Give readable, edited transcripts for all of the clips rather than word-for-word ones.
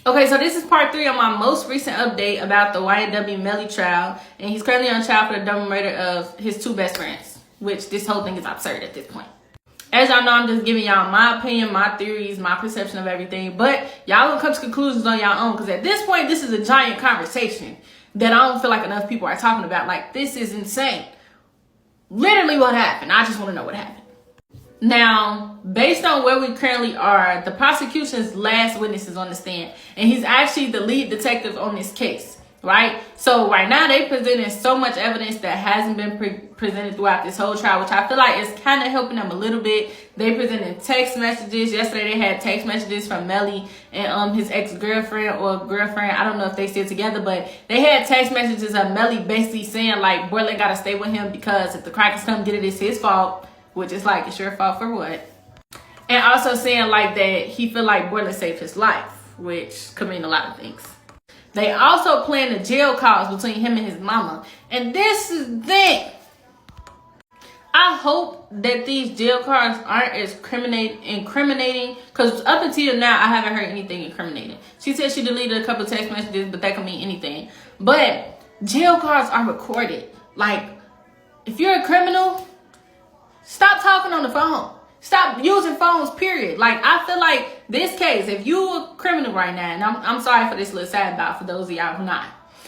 Okay, so this is part 3 of my most recent update about the YNW Melly trial, and he's currently on trial for the double murder of his 2 best friends, which this whole thing is absurd at this point. As y'all know, I'm just giving y'all my opinion, my theories, my perception of everything, but y'all gonna come to conclusions on y'all own, because at this point, this is a giant conversation that I don't feel like enough people are talking about. Like, this is insane. Literally what happened. I just want to know what happened. Now, based on where we currently are, the prosecution's last witness is on the stand, and he's actually the lead detective on this case, right? So right now they presenting so much evidence that hasn't been presented throughout this whole trial, which I feel like is kind of helping them a little bit. They presented text messages. Yesterday they had text messages from Melly and his ex-girlfriend or girlfriend. I don't know if they still together, but they had text messages of Melly basically saying like, Borland gotta stay with him because if the crackers come get it, it's his fault. Which is like, it's your fault for what? And also saying like that he feel like Borland saved his life, which could mean a lot of things. They also planned the jail calls between him and his mama. And this is the thing. I hope that these jail calls aren't as incriminating, because up until now, I haven't heard anything incriminating. She said she deleted a couple of text messages, but that could mean anything. But jail calls are recorded. Like, if you're a criminal, stop talking on the phone. Stop using phones, period. Like, I feel like this case, if you a criminal right now, and I'm sorry for this little side about for those of y'all who not.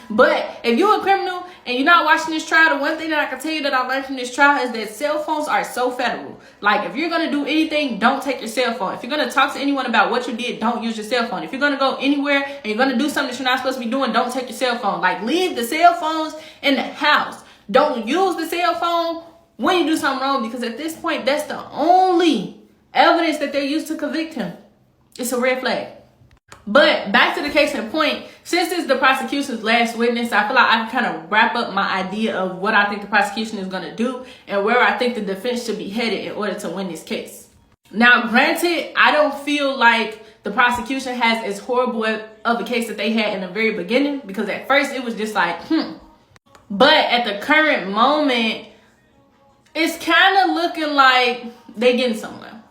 But if you're a criminal and you're not watching this trial, the one thing that I can tell you that I learned from this trial is that cell phones are so federal. Like, if you're going to do anything, don't take your cell phone. If you're going to talk to anyone about what you did, don't use your cell phone. If you're going to go anywhere and you're going to do something that you're not supposed to be doing, don't take your cell phone. Like, leave the cell phones in the house. Don't use the cell phone when you do something wrong, because at this point, that's the only evidence that they used to convict him. It's a red flag. But back to the case in point, since this is the prosecution's last witness, I feel like I can kind of wrap up my idea of what I think the prosecution is going to do and where I think the defense should be headed in order to win this case. Now, granted, I don't feel like the prosecution has as horrible of a case that they had in the very beginning, because at first it was just like, But at the current moment, it's kind of looking like they getting somewhere.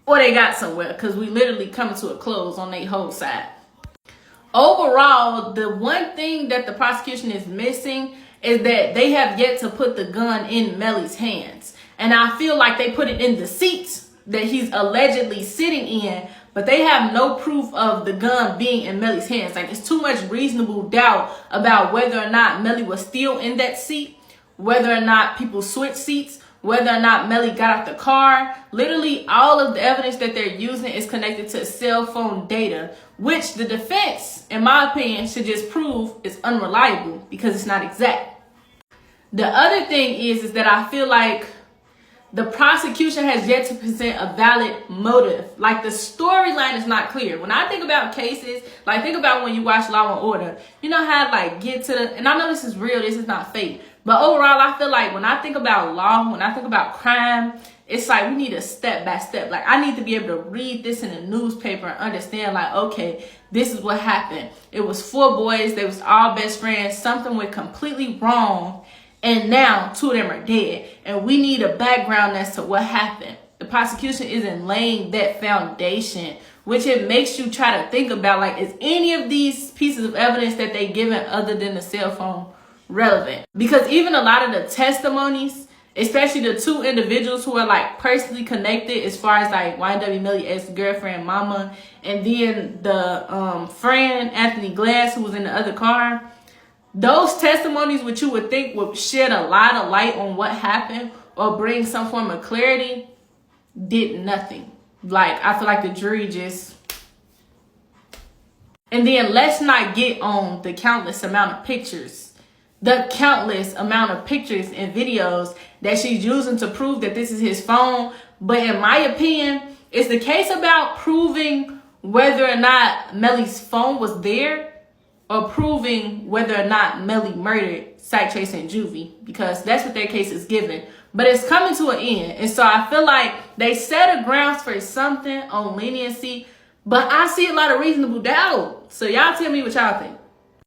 Or they got somewhere, because we literally coming to a close on their whole side. Overall, the one thing that the prosecution is missing is that they have yet to put the gun in Melly's hands. And I feel like they put it in the seats that he's allegedly sitting in, but they have no proof of the gun being in Melly's hands. Like, it's too much reasonable doubt about whether or not Melly was still in that seat, whether or not people switched seats, whether or not Melly got out the car. Literally, all of the evidence that they're using is connected to cell phone data, which the defense, in my opinion, should just prove is unreliable because it's not exact. The other thing is that I feel like the prosecution has yet to present a valid motive. Like, the storyline is not clear. When I think about cases, like, think about when you watch Law and Order. You know how, like, get to the, and I know this is real, this is not fake. But overall, I feel like when I think about law, when I think about crime, it's like we need a step by step. Like, I need to be able to read this in a newspaper and understand, like, okay, this is what happened. It was 4 boys. They was all best friends. Something went completely wrong. And now 2 of them are dead. And we need a background as to what happened. The prosecution isn't laying that foundation, which it makes you try to think about, like, is any of these pieces of evidence that they given other than the cell phone relevant? Because even a lot of the testimonies, especially the 2 individuals who are like personally connected, as far as like YNW Melly ex-girlfriend mama, and then the friend Anthony Glass who was in the other car, those testimonies, which you would think would shed a lot of light on what happened or bring some form of clarity, did nothing. Like, I feel like the jury just... And then let's not get on the countless amount of pictures and videos that she's using to prove that this is his phone. But in my opinion, it's the case about proving whether or not Melly's phone was there, or proving whether or not Melly murdered Psych Trace and Juvie, because that's what their case is given. But it's coming to an end. And so I feel like they set a grounds for something on leniency, but I see a lot of reasonable doubt. So y'all tell me what y'all think.